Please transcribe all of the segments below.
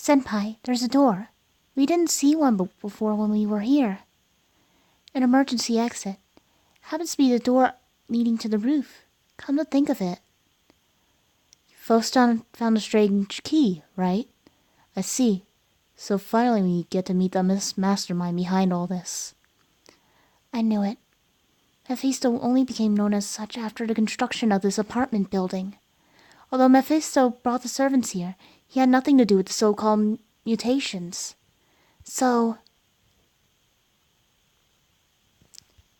Senpai, there's a door. We didn't see one before when we were here. An emergency exit. Happens to be the door leading to the roof. Come to think of it. First found a strange key, right? I see. So finally we get to meet the mastermind behind all this. I knew it. Mephisto only became known as such after the construction of this apartment building. Although Mephisto brought the servants here, he had nothing to do with the so-called mutations. So...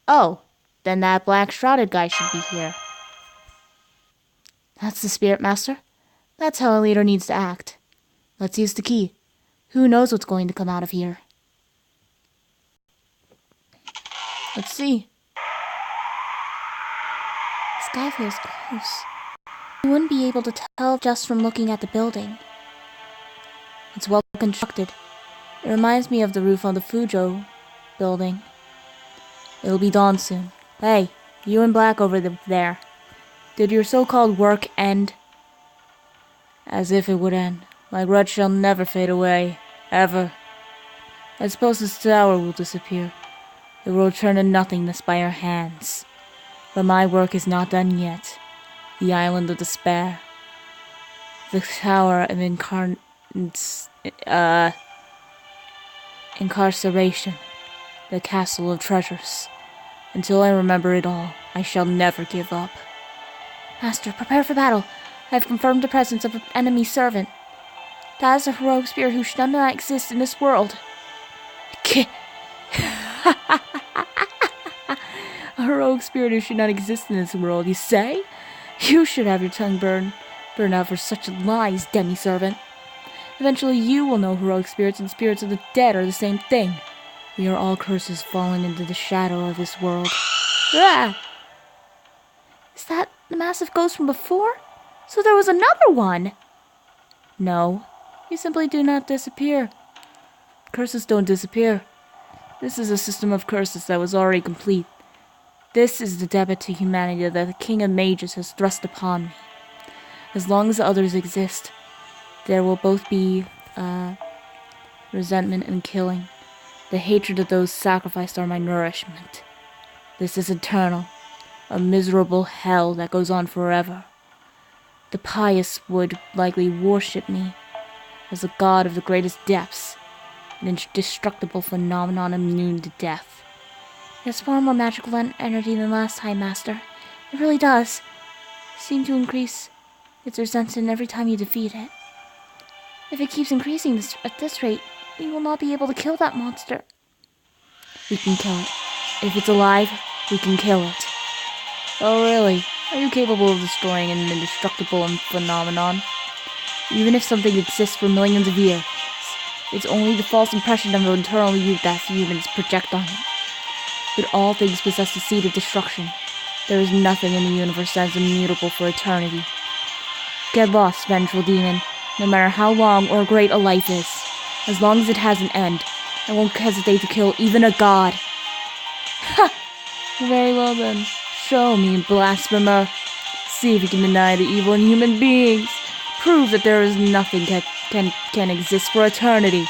Oh, then that black-shrouded guy should be here. That's the Spirit Master? That's how a leader needs to act. Let's use the key. Who knows what's going to come out of here? Let's see. The sky feels close. You wouldn't be able to tell just from looking at the building. It's well constructed. It reminds me of the roof on the Fujo building. It'll be dawn soon. Hey, you in black over there. Did your so-called work end? As if it would end. My grudge shall never fade away. Ever. I suppose this tower will disappear. It will return to nothingness by our hands. But my work is not done yet. The island of despair. The tower of incarceration. The castle of treasures. Until I remember it all, I shall never give up. Master, prepare for battle. I have confirmed the presence of an enemy servant. That is a heroic spirit who should not exist in this world. A heroic spirit who should not exist in this world, you say? You should have your tongue burned out for such lies, demi-servant. Eventually you will know heroic spirits and spirits of the dead are the same thing. We are all curses falling into the shadow of this world. Ah! Is that the massive ghost from before? So there was another one! No. You simply do not disappear. Curses don't disappear. This is a system of curses that was already complete. This is the debit to humanity that the King of Mages has thrust upon me. As long as others exist, there will both be resentment and killing. The hatred of those sacrificed are my nourishment. This is eternal, a miserable hell that goes on forever. The pious would likely worship me as a god of the greatest depths, an indestructible phenomenon immune to death. It has far more magical energy than last time, Master. It really does. Seem to increase its resistance every time you defeat it. If it keeps increasing at this rate, we will not be able to kill that monster. We can kill it. If it's alive, we can kill it. Oh really? Are you capable of destroying an indestructible phenomenon? Even if something exists for millions of years, it's only the false impression of eternal youth that humans project on it. But all things possess the seed of destruction. There is nothing in the universe that is immutable for eternity. Get lost, vengeful demon. No matter how long or great a life is, as long as it has an end, I won't hesitate to kill even a god. Ha! Very well then. Show me, blasphemer. See if you can deny the evil in human beings. Prove that there is nothing that can exist for eternity.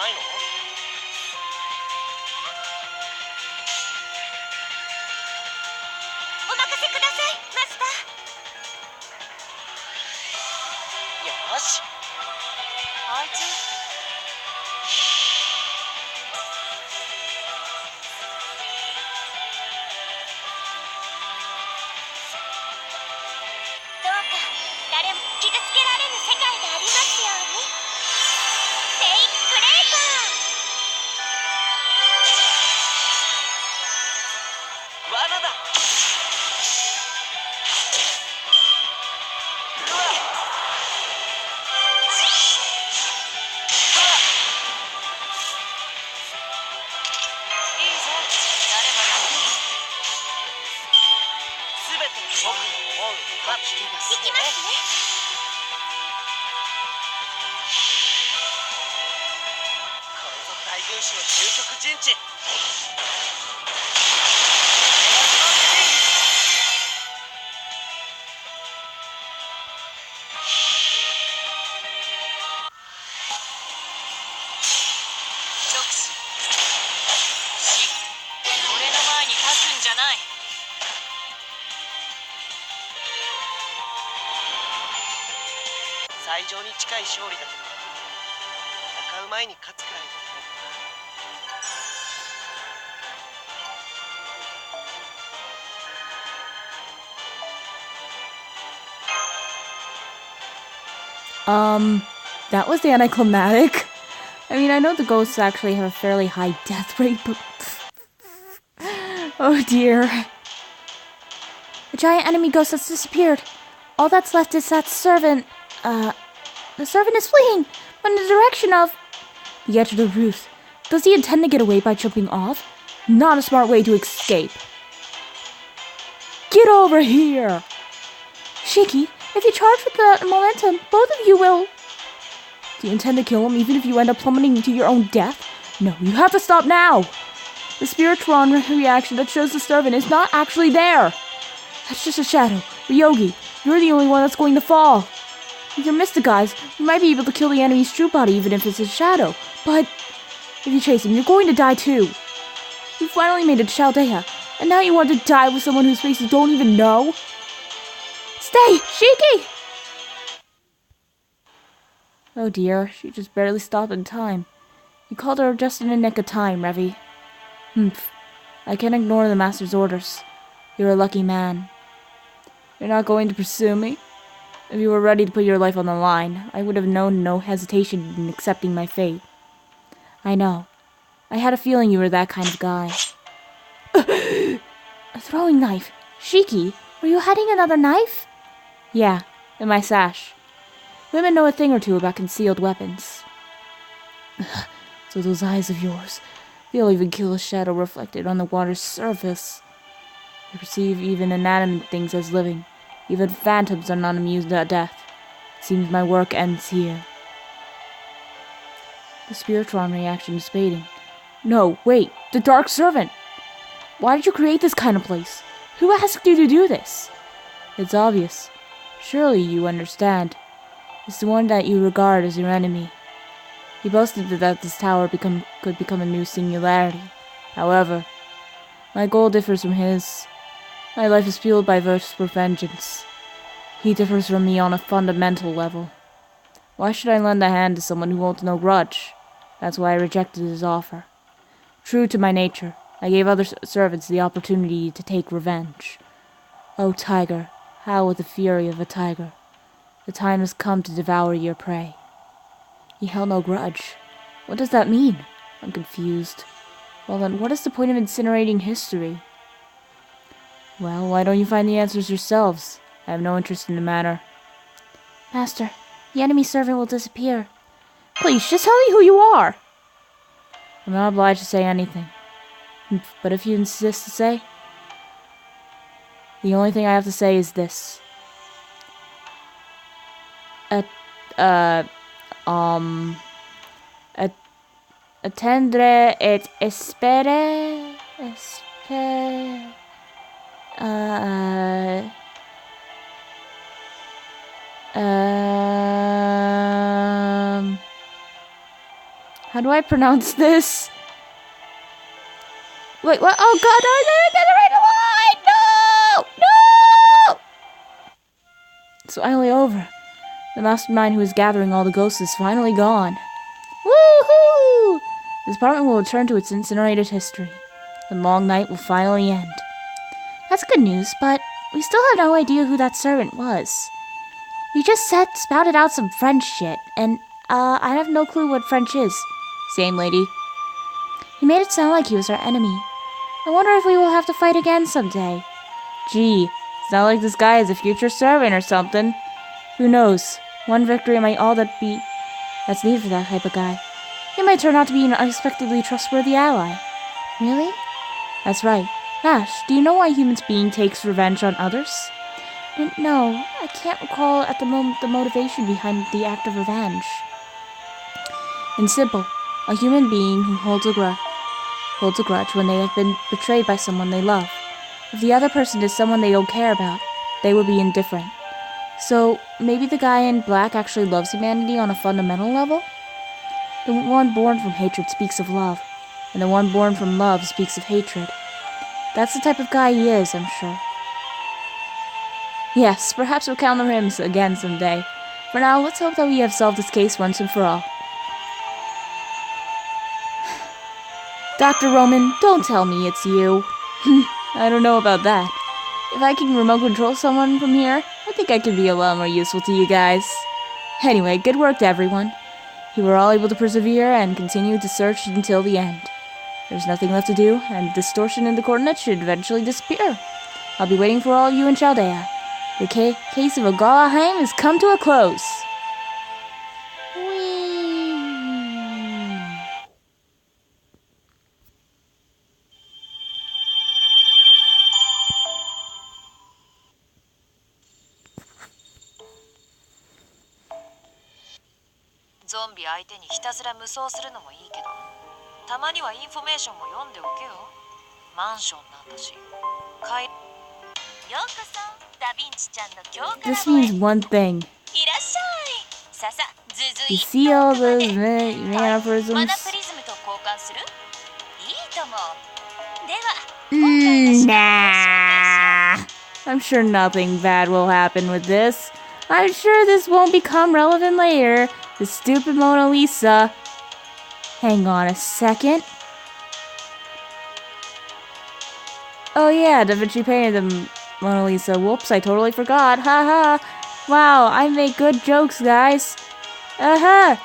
ないの？お任せください、マスター。よし。あいつどうか誰も傷つけられぬ世界でありますように。テイクグレーター。罠だ。うわっ。いいぞ、誰がいいの？すべて僕の思うまま聞けばす行きますね。これぞ大軍師の究極陣地。直視。シキ、俺の前に立つんじゃない。最上に近い勝利だけど、戦う前に勝つくらいできないかな。That was anticlimactic. I mean, I know the ghosts actually have a fairly high death rate, but... Oh dear. The giant enemy ghost has disappeared. All that's left is that servant. The servant is fleeing, but in the direction of the edge of the roof. Does he intend to get away by jumping off? Not a smart way to escape. Get over here! Shiki, if you charge with the momentum, both of you will... Do you intend to kill him even if you end up plummeting to your own death? No, you have to stop now! The Spiritron reaction that shows the servant is not actually there! That's just a shadow. Ryogi, you're the only one that's going to fall. With your Mystic Eyes, you might be able to kill the enemy's true body even if it's a shadow. But if you chase him, you're going to die too. You finally made it to Chaldea, and now you want to die with someone whose face you don't even know? Stay, Shiki! Oh dear, she just barely stopped in time. You called her just in the nick of time, Revvy. Humph. I can't ignore the Master's orders. You're a lucky man. You're not going to pursue me? If you were ready to put your life on the line, I would have known no hesitation in accepting my fate. I know. I had a feeling you were that kind of guy. A throwing knife. Shiki, were you hiding another knife? Yeah, in my sash. Women know a thing or two about concealed weapons. So those eyes of yours, they'll even kill a shadow reflected on the water's surface. You perceive even inanimate things as living. Even phantoms are not immune to death. It seems my work ends here. The Spiritron reaction is fading. No, wait, the Dark Servant! Why did you create this kind of place? Who asked you to do this? It's obvious. Surely you understand. It's the one that you regard as your enemy. He boasted that this tower could become a new singularity. However, my goal differs from his. My life is fueled by thirst for vengeance. He differs from me on a fundamental level. Why should I lend a hand to someone who holds no grudge? That's why I rejected his offer. True to my nature, I gave other servants the opportunity to take revenge. O tiger, howl with the fury of a tiger. The time has come to devour your prey. He held no grudge. What does that mean? I'm confused. Well then, what is the point of incinerating history? Well, why don't you find the answers yourselves? I have no interest in the matter. Master, the enemy servant will disappear. Please, just tell me who you are! I'm not obliged to say anything. But if you insist to say... The only thing I have to say is this. Attendre et espere... How do I pronounce this? Wait, what? Oh god, no, I didn't get the right line! No! No! It's finally over. The mastermind who is gathering all the ghosts is finally gone. Woohoo! This apartment will return to its incinerated history. The long night will finally end. That's good news, but we still have no idea who that servant was. He just spouted out some French shit, and, I have no clue what French is. Same, lady. He made it sound like he was our enemy. I wonder if we will have to fight again someday. Gee, it's not like this guy is a future servant or something. Who knows? One victory might all that's needed for that type of guy. He might turn out to be an unexpectedly trustworthy ally. Really? That's right. Ash, do you know why humans being takes revenge on others? No, I can't recall at the moment the motivation behind the act of revenge. In simple, a human being who holds a grudge when they have been betrayed by someone they love. If the other person is someone they don't care about, they will be indifferent. So, maybe the guy in black actually loves humanity on a fundamental level? The one born from hatred speaks of love, and the one born from love speaks of hatred. That's the type of guy he is, I'm sure. Yes, perhaps we'll counter him again someday. For now, let's hope that we have solved this case once and for all. Dr. Roman, don't tell me it's you. I don't know about that. If I can remote control someone from here, I think I could be a lot more useful to you guys. Anyway, good work to everyone. You were all able to persevere and continue to search until the end. There's nothing left to do, and the distortion in the coordinates should eventually disappear. I'll be waiting for all of you in Chaldea. The case of Ogawa-heim has come to a close. Whee! ゾンビ相手にひたすら無双するのもいいけど、たまにはインフォメーションも読んでおけよ。マンションなんだし。ようこそ、ダヴィンチちゃんの今日から This means one thing. いらっしゃい。ささ、ずず You い。 see all those mannerisms? マナプリズムと交換する？いいとも。では、Nah. I'm sure nothing bad will happen with this. I'm sure this won't become relevant later. The stupid Mona Lisa. Hang on a second. Oh yeah, Da Vinci painted the Mona Lisa. Whoops, I totally forgot. Haha. Wow, I make good jokes, guys. Bye.